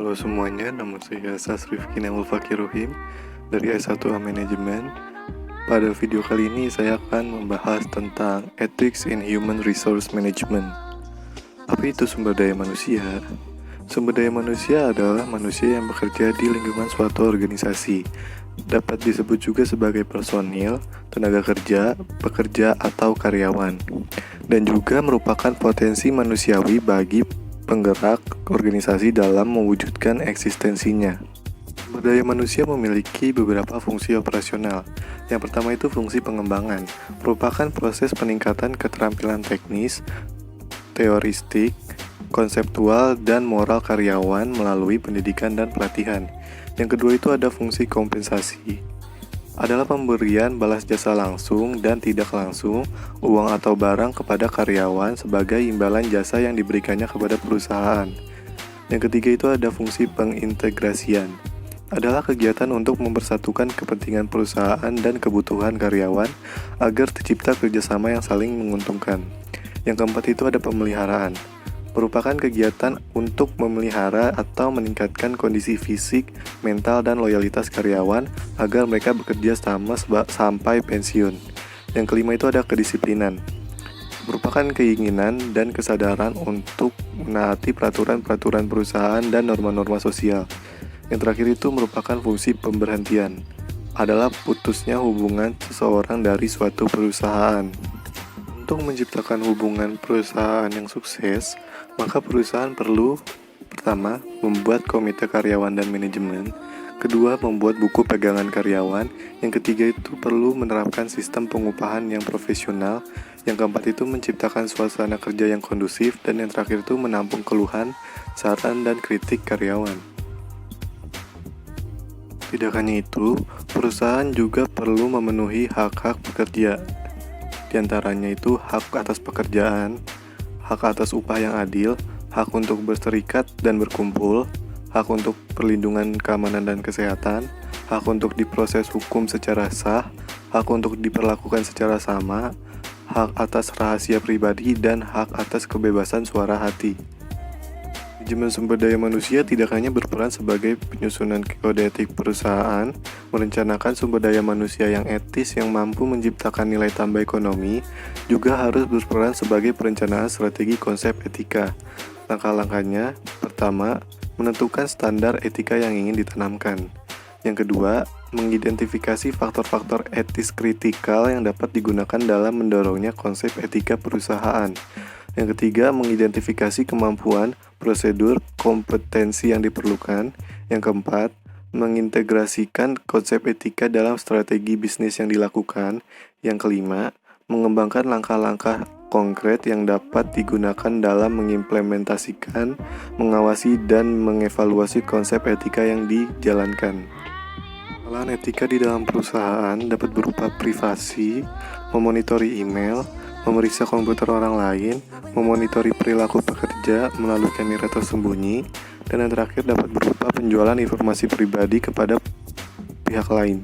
Halo semuanya, nama saya Sasrifki Naimul Fakiruhim dari S1A Manajemen. Pada video kali ini saya akan membahas tentang Ethics in Human Resource Management. Apa itu sumber daya manusia? Sumber daya manusia adalah manusia yang bekerja di lingkungan suatu organisasi. Dapat disebut juga sebagai personil, tenaga kerja, pekerja, atau karyawan. Dan juga merupakan potensi manusiawi bagi penggerak organisasi dalam mewujudkan eksistensinya. Sumber daya manusia memiliki beberapa fungsi operasional. Yang pertama itu fungsi pengembangan, merupakan proses peningkatan keterampilan teknis, teoristik, konseptual, dan moral karyawan melalui pendidikan dan pelatihan. Yang kedua itu ada fungsi kompensasi, adalah pemberian balas jasa langsung dan tidak langsung, uang atau barang kepada karyawan sebagai imbalan jasa yang diberikannya kepada perusahaan. Yang ketiga itu ada fungsi pengintegrasian, adalah kegiatan untuk mempersatukan kepentingan perusahaan dan kebutuhan karyawan agar tercipta kerjasama yang saling menguntungkan. Yang keempat itu ada pemeliharaan, merupakan kegiatan untuk memelihara atau meningkatkan kondisi fisik, mental, dan loyalitas karyawan agar mereka bekerja sampai pensiun. Yang kelima itu ada kedisiplinan, merupakan keinginan dan kesadaran untuk menaati peraturan-peraturan perusahaan dan norma-norma sosial. Yang terakhir itu merupakan fungsi pemberhentian, adalah putusnya hubungan seseorang dari suatu perusahaan. Untuk menciptakan hubungan perusahaan yang sukses, maka perusahaan perlu pertama, membuat komite karyawan dan manajemen. Kedua, membuat buku pegangan karyawan. Yang ketiga itu perlu menerapkan sistem pengupahan yang profesional. Yang keempat itu menciptakan suasana kerja yang kondusif. Dan yang terakhir itu menampung keluhan, saran, dan kritik karyawan. Tidak hanya itu, perusahaan juga perlu memenuhi hak-hak pekerja. Di antaranya itu hak atas pekerjaan, hak atas upah yang adil, hak untuk berserikat dan berkumpul, hak untuk perlindungan keamanan dan kesehatan, hak untuk diproses hukum secara sah, hak untuk diperlakukan secara sama, hak atas rahasia pribadi, dan hak atas kebebasan suara hati. Manajemen sumber daya manusia tidak hanya berperan sebagai penyusunan kode etik perusahaan, merencanakan sumber daya manusia yang etis yang mampu menciptakan nilai tambah ekonomi, juga harus berperan sebagai perencanaan strategi konsep etika. Langkah-langkahnya, pertama, menentukan standar etika yang ingin ditanamkan. Yang kedua, mengidentifikasi faktor-faktor etis kritikal yang dapat digunakan dalam mendorongnya konsep etika perusahaan. Yang ketiga, mengidentifikasi kemampuan, prosedur, kompetensi yang diperlukan. Yang keempat, mengintegrasikan konsep etika dalam strategi bisnis yang dilakukan. Yang kelima, mengembangkan langkah-langkah konkret yang dapat digunakan dalam mengimplementasikan, mengawasi, dan mengevaluasi konsep etika yang dijalankan. Kesalahan etika di dalam perusahaan dapat berupa privasi, memonitori email, memeriksa komputer orang lain, memonitori perilaku pekerja melalui kamera tersembunyi, dan yang terakhir dapat berupa penjualan informasi pribadi kepada pihak lain.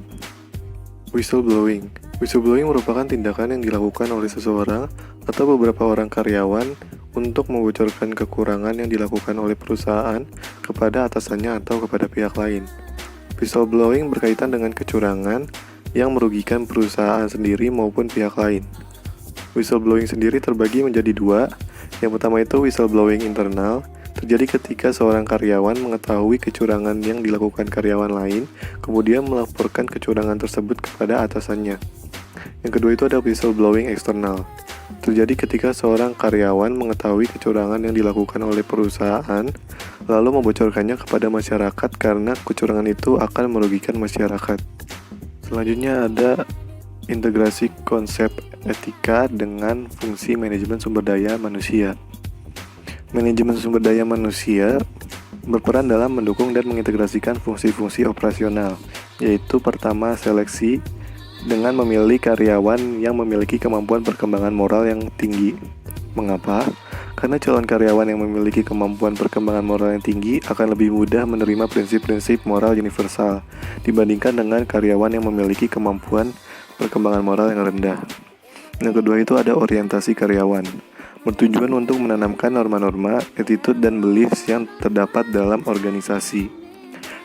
Whistleblowing. Whistleblowing merupakan tindakan yang dilakukan oleh seseorang atau beberapa orang karyawan untuk membocorkan kekurangan yang dilakukan oleh perusahaan kepada atasannya atau kepada pihak lain. Whistleblowing berkaitan dengan kecurangan yang merugikan perusahaan sendiri maupun pihak lain. Whistleblowing sendiri terbagi menjadi dua. Yang pertama itu whistleblowing internal, terjadi ketika seorang karyawan mengetahui kecurangan yang dilakukan karyawan lain, kemudian melaporkan kecurangan tersebut kepada atasannya. Yang kedua itu ada whistleblowing eksternal, terjadi ketika seorang karyawan mengetahui kecurangan yang dilakukan oleh perusahaan, lalu membocorkannya kepada masyarakat karena kecurangan itu akan merugikan masyarakat. Selanjutnya ada integrasi konsep etika dengan fungsi manajemen sumber daya manusia. Manajemen sumber daya manusia berperan dalam mendukung dan mengintegrasikan fungsi-fungsi operasional, yaitu pertama seleksi dengan memilih karyawan yang memiliki kemampuan perkembangan moral yang tinggi. Mengapa? Karena calon karyawan yang memiliki kemampuan perkembangan moral yang tinggi akan lebih mudah menerima prinsip-prinsip moral universal dibandingkan dengan karyawan yang memiliki kemampuan perkembangan moral yang rendah. Yang kedua itu ada orientasi karyawan, bertujuan untuk menanamkan norma-norma, attitude, dan beliefs yang terdapat dalam organisasi.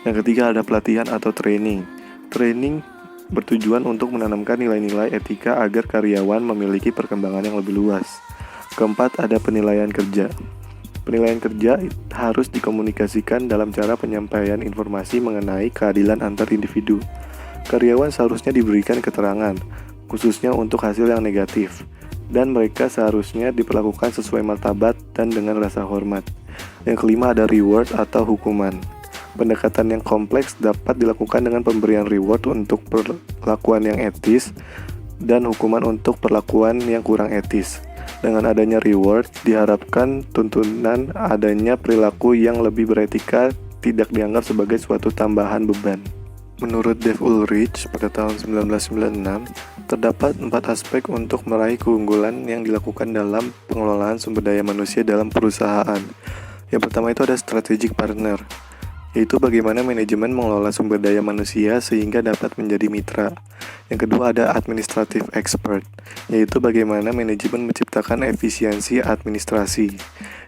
Yang ketiga ada pelatihan atau training. Training bertujuan untuk menanamkan nilai-nilai etika agar karyawan memiliki perkembangan yang lebih luas. Keempat ada penilaian kerja. Penilaian kerja harus dikomunikasikan dalam cara penyampaian informasi mengenai keadilan antar individu. Karyawan seharusnya diberikan keterangan, khususnya untuk hasil yang negatif, dan mereka seharusnya diperlakukan sesuai martabat dan dengan rasa hormat. Yang kelima ada reward atau hukuman. Pendekatan yang kompleks dapat dilakukan dengan pemberian reward untuk perlakuan yang etis dan hukuman untuk perlakuan yang kurang etis. Dengan adanya reward, diharapkan tuntunan adanya perilaku yang lebih beretika tidak dianggap sebagai suatu tambahan beban. Menurut Dave Ulrich pada tahun 1996, terdapat 4 aspek untuk meraih keunggulan yang dilakukan dalam pengelolaan sumber daya manusia dalam perusahaan. Yang pertama itu ada strategic partner, yaitu bagaimana manajemen mengelola sumber daya manusia sehingga dapat menjadi mitra. Yang kedua ada administrative expert, yaitu bagaimana manajemen menciptakan efisiensi administrasi.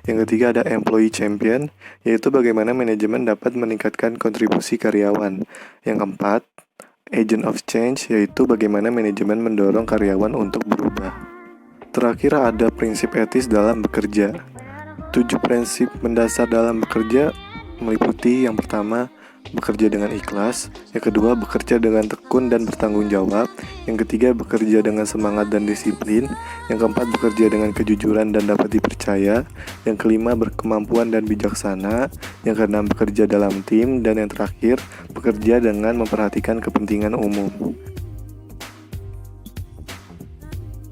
Yang ketiga ada employee champion, yaitu bagaimana manajemen dapat meningkatkan kontribusi karyawan. Yang keempat, agent of change, yaitu bagaimana manajemen mendorong karyawan untuk berubah. Terakhir ada prinsip etis dalam bekerja. 7 prinsip mendasar dalam bekerja meliputi yang pertama, bekerja dengan ikhlas. Yang kedua, bekerja dengan tekun dan bertanggung jawab. Yang ketiga, bekerja dengan semangat dan disiplin. Yang keempat, bekerja dengan kejujuran dan dapat dipercaya. Yang kelima, berkemampuan dan bijaksana. Yang keenam, bekerja dalam tim. Dan yang terakhir, bekerja dengan memperhatikan kepentingan umum.